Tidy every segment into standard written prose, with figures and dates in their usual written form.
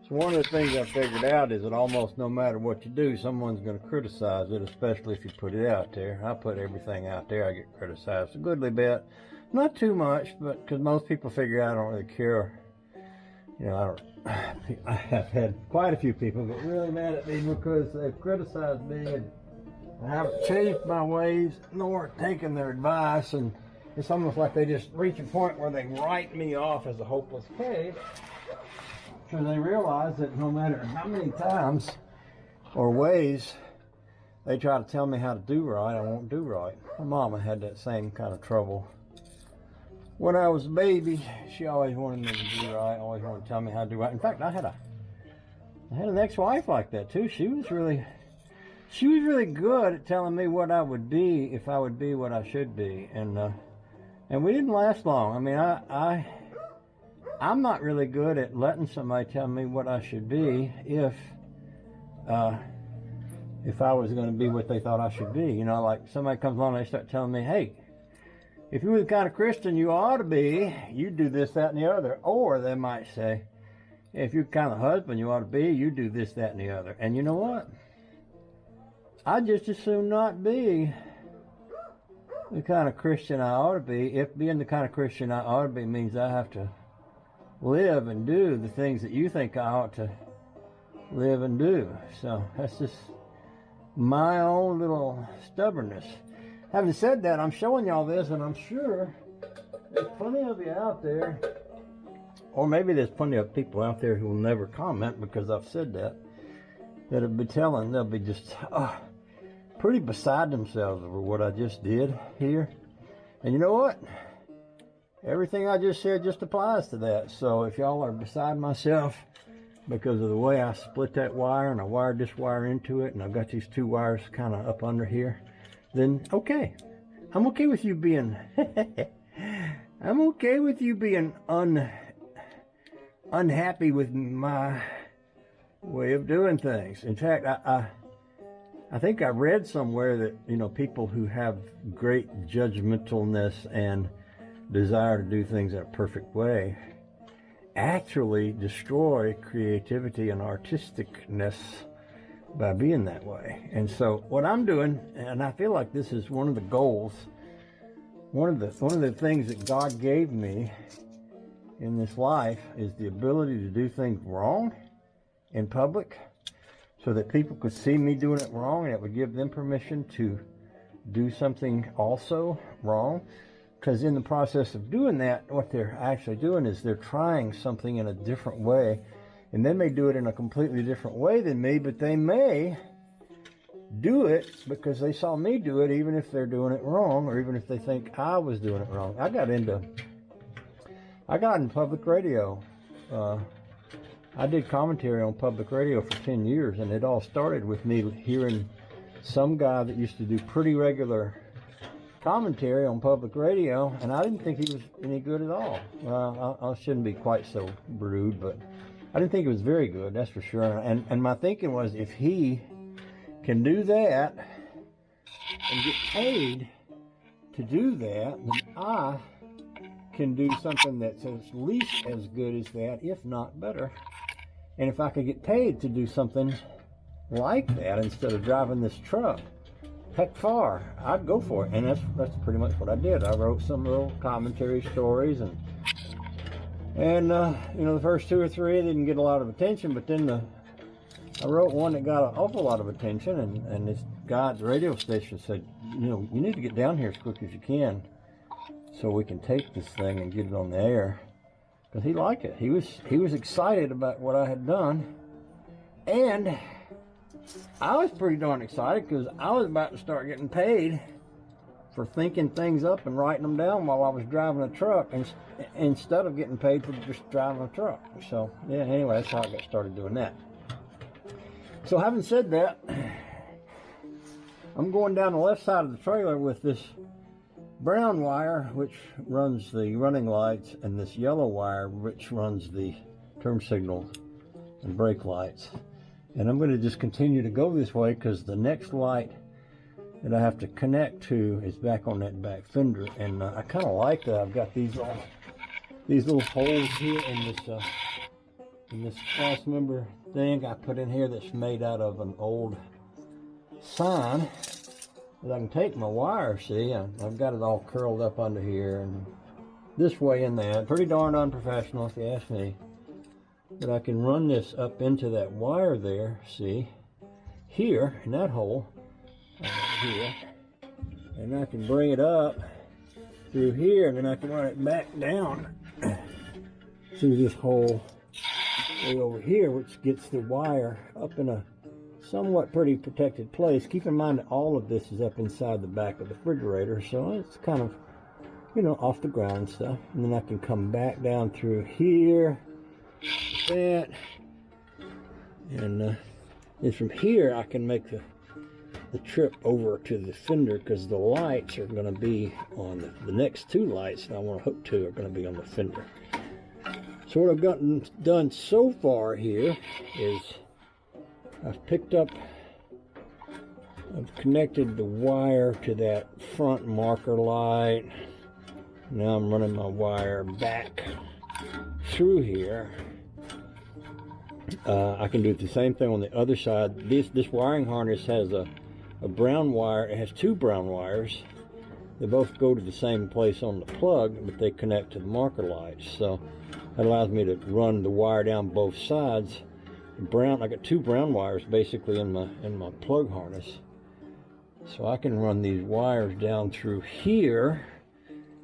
So one of the things I figured out is that almost no matter what you do, someone's going to criticize it, especially if you put it out there. I put everything out there, I get criticized a goodly bit. Not too much, but because most people figure I don't really care. You know, I have had quite a few people get really mad at me because they've criticized me and I haven't changed my ways nor taken their advice, and it's almost like they just reach a point where they write me off as a hopeless case. So they realize that no matter how many times or ways they try to tell me how to do right, I won't do right. My mama had that same kind of trouble. When I was a baby, she always wanted me to do right, always wanted to tell me how to do right. In fact, I had an ex-wife like that too. She was really good at telling me what I would be if I would be what I should be, and we didn't last long. I mean, I'm not really good at letting somebody tell me what I should be if I was going to be what they thought I should be. You know, like somebody comes along and they start telling me, hey, if you were the kind of Christian you ought to be, you'd do this, that, and the other. Or they might say, if you're the kind of husband you ought to be, you do this, that, and the other. And you know what? I'd just as soon not be the kind of Christian I ought to be, if being the kind of Christian I ought to be means I have to live and do the things that you think I ought to live and do. So that's just my own little stubbornness. Having said that, I'm showing y'all this, and I'm sure there's plenty of you out there, or maybe there's plenty of people out there who will never comment because I've said that'll be telling, they'll be just pretty beside themselves over what I just did here. And you know what? Everything I just said just applies to that. So if y'all are beside myself because of the way I split that wire and I wired this wire into it and I've got these two wires kind of up under here, then okay. I'm okay with you being I'm okay with you being unhappy with my way of doing things. In fact, I think I read somewhere that, you know, people who have great judgmentalness and desire to do things in a perfect way actually destroy creativity and artisticness by being that way. And so what I'm doing, and I feel like this is one of the goals, one of the things that God gave me in this life is the ability to do things wrong in public so that people could see me doing it wrong and it would give them permission to do something also wrong. Because in the process of doing that, what they're actually doing is they're trying something in a different way, and they may do it in a completely different way than me, but they may do it because they saw me do it, even if they're doing it wrong, or even if they think I was doing it wrong. I got in public radio. I did commentary on public radio for 10 years, and it all started with me hearing some guy that used to do pretty regular commentary on public radio, and I didn't think he was any good at all. Well, I shouldn't be quite so rude, but I didn't think it was very good, that's for sure. And my thinking was, if he can do that and get paid to do that, then I can do something that's at least as good as that, if not better. And if I could get paid to do something like that instead of driving this truck, heck far, I'd go for it. And that's pretty much what I did. I wrote some little commentary stories, and you know, the first two or three didn't get a lot of attention, but then I wrote one that got an awful lot of attention, and this guy at the radio station said, you know, you need to get down here as quick as you can so we can take this thing and get it on the air. Because he liked it. He was excited about what I had done, and I was pretty darn excited because I was about to start getting paid for thinking things up and writing them down while I was driving a truck, instead of getting paid for just driving a truck. So yeah, anyway, that's how I got started doing that. So having said that, I'm going down the left side of the trailer with this brown wire, which runs the running lights, and this yellow wire, which runs the turn signals and brake lights. And I'm going to just continue to go this way because the next light that I have to connect to is back on that back fender. And I kind of like that I've got these these little holes here in this cross member thing I put in here that's made out of an old sign that I can take my wire. See, I've got it all curled up under here and this way and that. Pretty darn unprofessional if you ask me. But I can run this up into that wire there, see, here in that hole, here, and I can bring it up through here, and then I can run it back down through this hole way over here, which gets the wire up in a somewhat pretty protected place. Keep in mind that all of this is up inside the back of the refrigerator, so it's kind of, you know, off the ground and stuff. And then I can come back down through here, like that, and from here I can make the trip over to the fender, because the lights are going to be on the next two lights that I want to hook to are going to be on the fender. So what I've gotten done so far here is I've connected the wire to that front marker light. Now I'm running my wire back through here. I can do the same thing on the other side. This wiring harness has a brown wire. It has two brown wires. They both go to the same place on the plug, but they connect to the marker lights. So that allows me to run the wire down both sides. I got two brown wires basically in my plug harness. So I can run these wires down through here,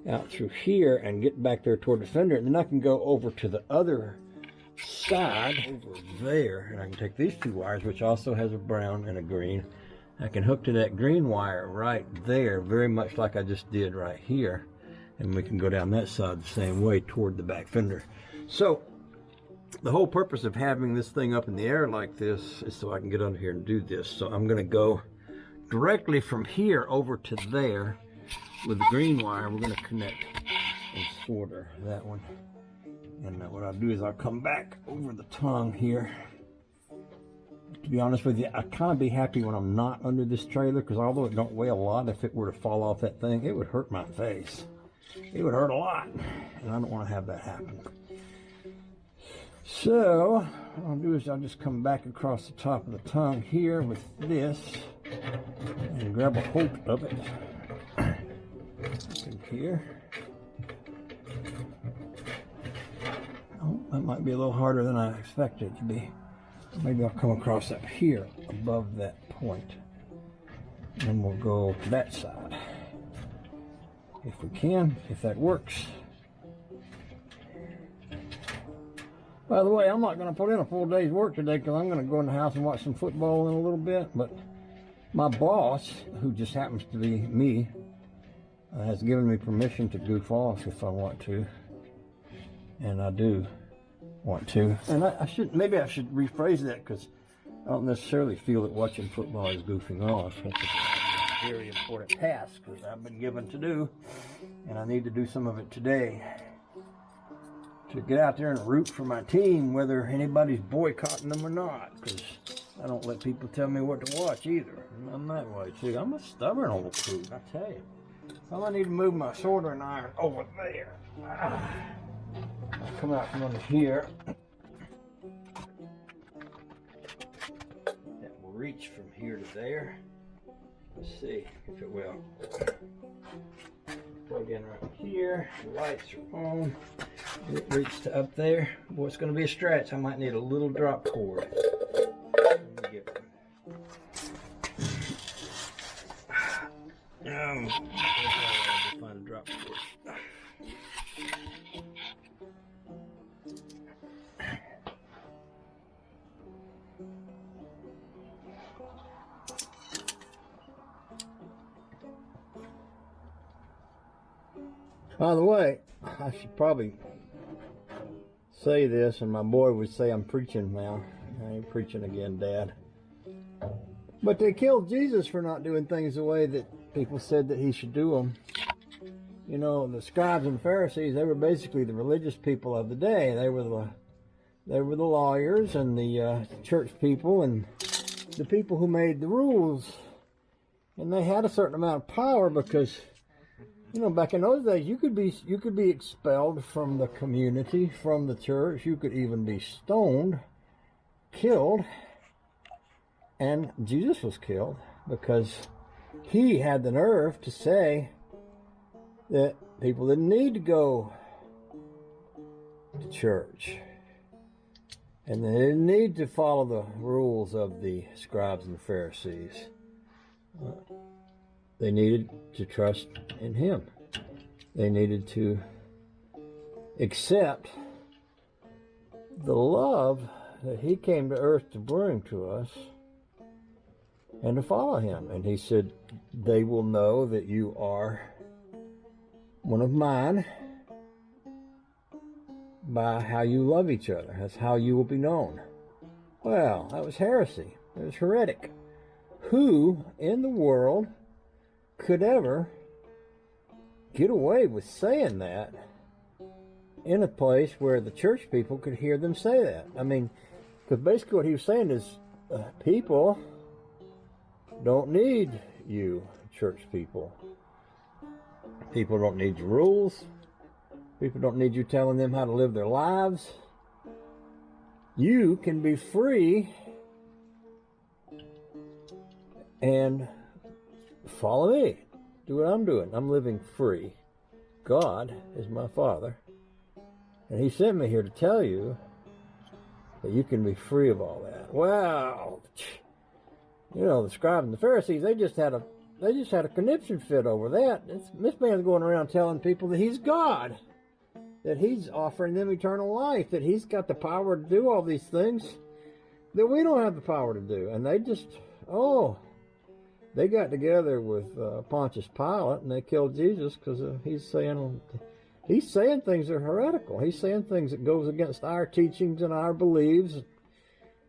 out through here, and get back there toward the fender. And then I can go over to the other side over there, and I can take these two wires, which also has a brown and a green. I can hook to that green wire right there, very much like I just did right here, and we can go down that side the same way toward the back fender. So the whole purpose of having this thing up in the air like this is so I can get under here and do this. So I'm going to go directly from here over to there with the green wire. We're going to connect and solder that one. And what I'll do is I'll come back over the tongue here. To be honest with you, I'd kind of be happy when I'm not under this trailer, because although it don't weigh a lot, if it were to fall off that thing, it would hurt my face. It would hurt a lot, and I don't want to have that happen. So what I'll do is I'll just come back across the top of the tongue here with this and grab a hold of it in here. Oh, that might be a little harder than I expected it to be. Maybe I'll come across up here above that point, and we'll go to that side if we can, if that works. By the way, I'm not going to put in a full day's work today, because I'm going to go in the house and watch some football in a little bit. But my boss, who just happens to be me, has given me permission to goof off if I want to, and I do want to. And maybe I should rephrase that, because I don't necessarily feel that watching football is goofing off. That's a very important task that I've been given to do, and I need to do some of it today, to get out there and root for my team, whether anybody's boycotting them or not, because I don't let people tell me what to watch either. I'm that way too. I'm a stubborn old food, I tell you. Well, I need to move my soldering iron over there. I'll come out from under here. That will reach from here to there. Let's see if it will. Plug in right here. The lights are on. It reached to up there. Boy, it's going to be a stretch. I might need a little drop cord. Let me get one. I'll find a drop cord. By the way, I should probably say this, and my boy would say I'm preaching now. I ain't preaching again, Dad. But they killed Jesus for not doing things the way that people said that he should do them. You know, the scribes and Pharisees, they were basically the religious people of the day. They were the lawyers and the church people and the people who made the rules. And they had a certain amount of power because You know, back in those days, you could be expelled from the community, from the church. You could even be stoned, killed, and Jesus was killed because he had the nerve to say that people didn't need to go to church, and they didn't need to follow the rules of the scribes and Pharisees. They needed to trust in him. They needed to accept the love that he came to earth to bring to us and to follow him. And he said, they will know that you are one of mine by how you love each other. That's how you will be known. Well, that was heresy. It was heretic. Who in the world could ever get away with saying that in a place where the church people could hear them say that? I mean, because basically what he was saying is, people don't need you, church people. People don't need your rules. People don't need you telling them how to live their lives. You can be free and follow me. Do what I'm doing. I'm living free. God is my Father. And he sent me here to tell you that you can be free of all that. Wow. You know, the scribes and the Pharisees, they just had a conniption fit over that. This man's going around telling people that he's God, that he's offering them eternal life, that he's got the power to do all these things that we don't have the power to do. And they just, they got together with Pontius Pilate and they killed Jesus because he's saying things that are heretical. He's saying things that goes against our teachings and our beliefs.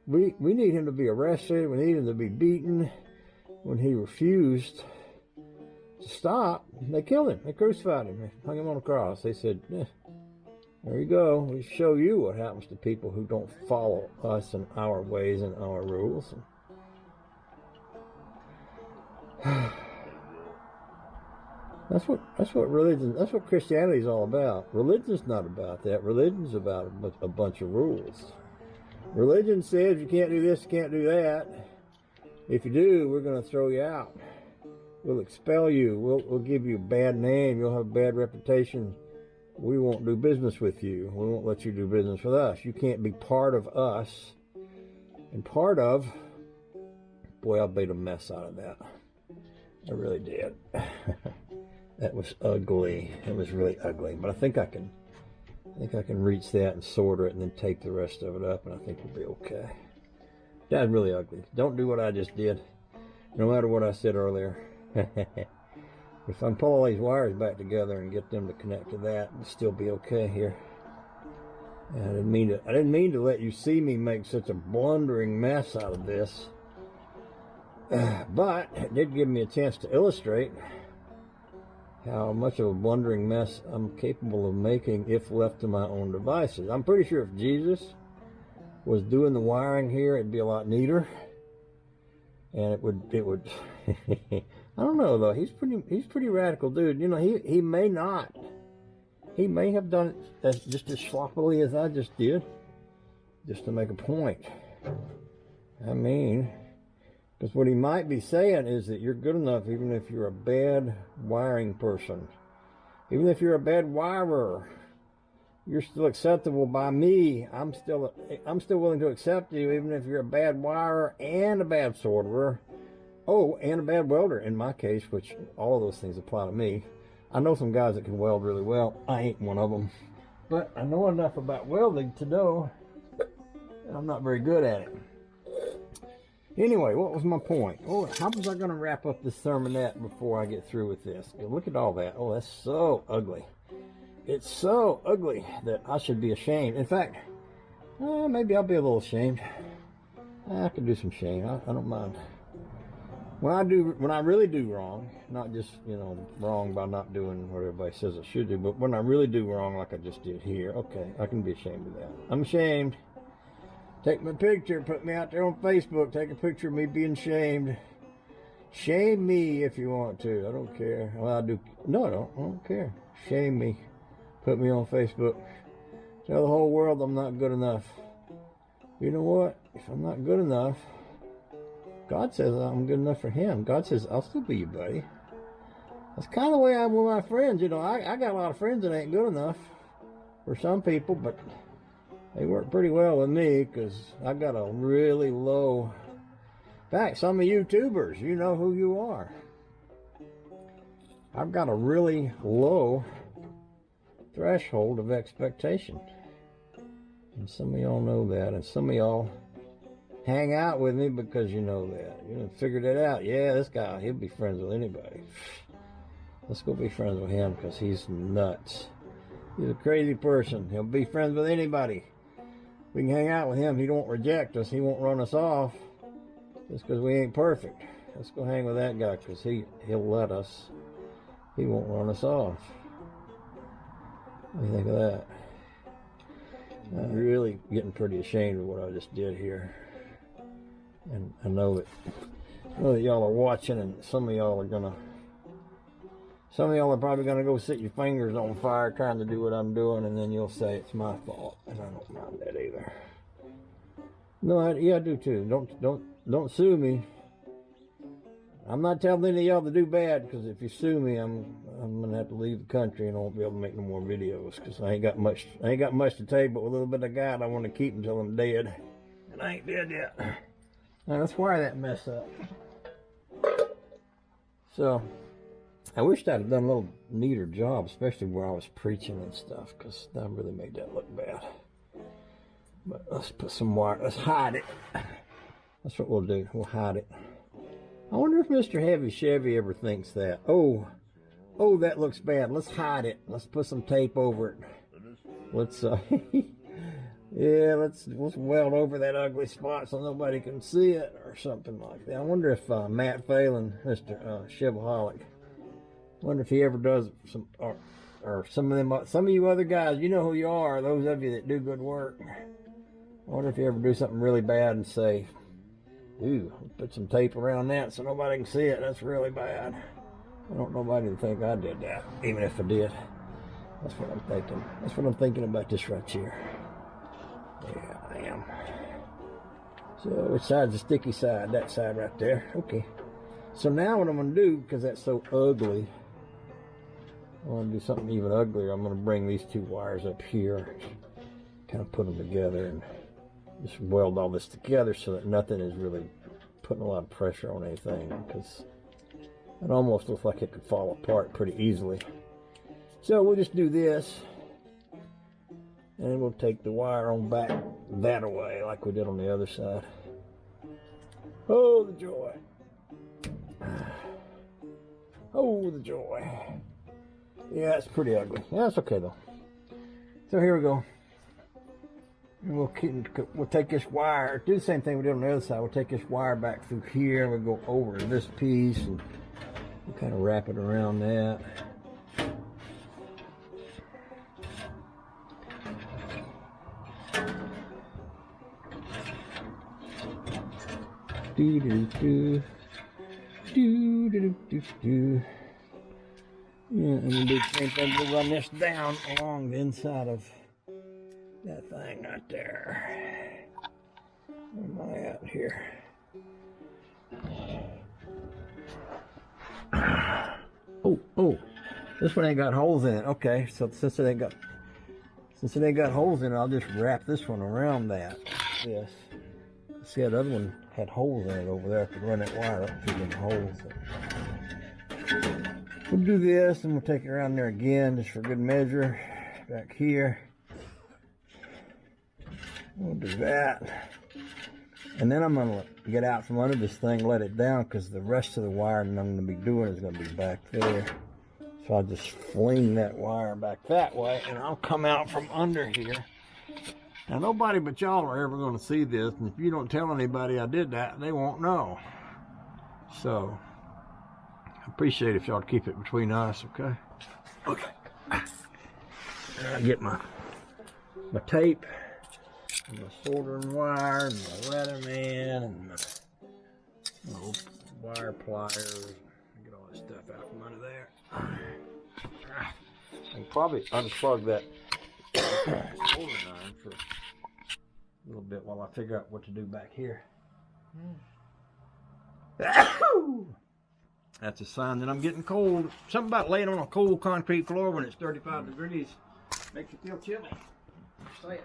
We need him to be arrested. We need him to be beaten. When he refused to stop, they killed him. They crucified him. They hung him on a cross. They said, there you go. We show you what happens to people who don't follow us and our ways and our rules. That's what religion, that's what Christianity is all about. Religion's not about that. Religion's about a bunch of rules. Religion says you can't do this, you can't do that. If you do, we're going to throw you out. We'll expel you. We'll give you a bad name. You'll have a bad reputation. We won't do business with you. We won't let you do business with us. You can't be part of us. And part of, boy, I made a mess out of that. I really did. That was ugly. It was really ugly. But I think I can reach that and sorter it and then tape the rest of it up, and I think we'll be okay. That's really ugly. Don't do what I just did, no matter what I said earlier. If I can pull all these wires back together and get them to connect to that, it'll still be okay here. And I didn't mean to let you see me make such a blundering mess out of this. But it did give me a chance to illustrate how much of a blundering mess I'm capable of making if left to my own devices. I'm pretty sure if Jesus was doing the wiring here, it'd be a lot neater. And it would I don't know though, he's pretty radical dude. You know, he may have done it just as sloppily as I just did, just to make a point. I mean, because what he might be saying is that you're good enough even if you're a bad wiring person. Even if you're a bad wirer, you're still acceptable by me. I'm still willing to accept you even if you're a bad wirer and a bad solderer. Oh, and a bad welder in my case, which all of those things apply to me. I know some guys that can weld really well. I ain't one of them. But I know enough about welding to know that I'm not very good at it. Anyway, what was my point? Oh, how was I going to wrap up this sermonette before I get through with this? Look at all that. Oh, that's so ugly. It's so ugly that I should be ashamed. In fact, maybe I'll be a little ashamed. I can do some shame. I don't mind. When I really do wrong, not just, wrong by not doing what everybody says I should do, but when I really do wrong like I just did here, okay, I can be ashamed of that. I'm ashamed. Take my picture, put me out there on Facebook, take a picture of me being shamed. Shame me if you want to. I don't care. Well, I do. No, I don't care. Shame me. Put me on Facebook. Tell the whole world I'm not good enough. You know what? If I'm not good enough, God says I'm good enough for him. God says, I'll still be your buddy. That's kind of the way I am with my friends. You know, I got a lot of friends that ain't good enough for some people, but they work pretty well with me because I got a really low... In fact, some of YouTubers, you know who you are. I've got a really low threshold of expectation. And some of y'all know that, and some of y'all hang out with me because you know that. You figured it out. Yeah, this guy, he'll be friends with anybody. Let's go be friends with him because he's nuts. He's a crazy person. He'll be friends with anybody. We can hang out with him. He won't reject us. He won't run us off just because we ain't perfect. Let's go hang with that guy because he'll let us. He won't run us off. What do you think of that? I'm really getting pretty ashamed of what I just did here. And I know that y'all are watching, and some of y'all are probably gonna go sit your fingers on fire trying to do what I'm doing, and then you'll say it's my fault, and I don't mind that either. No, I do too. Don't sue me. I'm not telling any of y'all to do bad, because if you sue me, I'm gonna have to leave the country and I won't be able to make no more videos, because I ain't got much to take, but with a little bit I got, I want to keep until I'm dead, and I ain't dead yet. Now let's wire that mess up. So I wished I'd have done a little neater job, especially where I was preaching and stuff, because that really made that look bad. But let's put some wire. Let's hide it. That's what we'll do. We'll hide it. I wonder if Mr. Heavy Chevy ever thinks that. Oh, that looks bad. Let's hide it. Let's put some tape over it. Let's, yeah, let's weld over that ugly spot so nobody can see it or something like that. I wonder if Matt Phelan, Mr. Chevaholic, I wonder if he ever does some, or some of you other guys, you know who you are, those of you that do good work. I wonder if you ever do something really bad and say, ooh, put some tape around that so nobody can see it. That's really bad. I don't want nobody to think I did that, even if I did. That's what I'm thinking. That's what I'm thinking about this right here. Yeah, I am. So which side's the sticky side? That side right there. Okay. So now what I'm going to do, because that's so ugly, I want to do something even uglier. I'm going to bring these two wires up here, kind of put them together, and just weld all this together so that nothing is really putting a lot of pressure on anything, because it almost looks like it could fall apart pretty easily. So we'll just do this, and we'll take the wire on back that away like we did on the other side. Oh, the joy. Oh, the joy. Yeah, it's pretty ugly. Yeah, it's okay though. So here we go. And we'll take this wire, do the same thing we did on the other side. We'll take this wire back through here, and we'll go over this piece, and we'll kind of wrap it around that. Do do do do do do do. Yeah, and we'll do the same thing. We'll run this down along the inside of that thing right there. Where am I at here? Oh, this one ain't got holes in it. Okay, so since it ain't got holes in it, I'll just wrap this one around that. This. See, that other one had holes in it over there. I could run that wire up through the holes. We'll do this, and we'll take it around there again, just for good measure. Back here. We'll do that. And then I'm going to get out from under this thing, let it down, because the rest of the wiring I'm going to be doing is going to be back there. So I'll just fling that wire back that way, and I'll come out from under here. Now, nobody but y'all are ever going to see this, and if you don't tell anybody I did that, they won't know. So, I appreciate if y'all keep it between us, okay? Okay. I get my tape, and my soldering wire, and my Leatherman, and my wire pliers. Get all this stuff out from under there. I can probably unplug that soldering iron for a little bit while I figure out what to do back here. That's a sign that I'm getting cold. Something about laying on a cold concrete floor when it's 35 degrees makes you feel chilly. Just say it.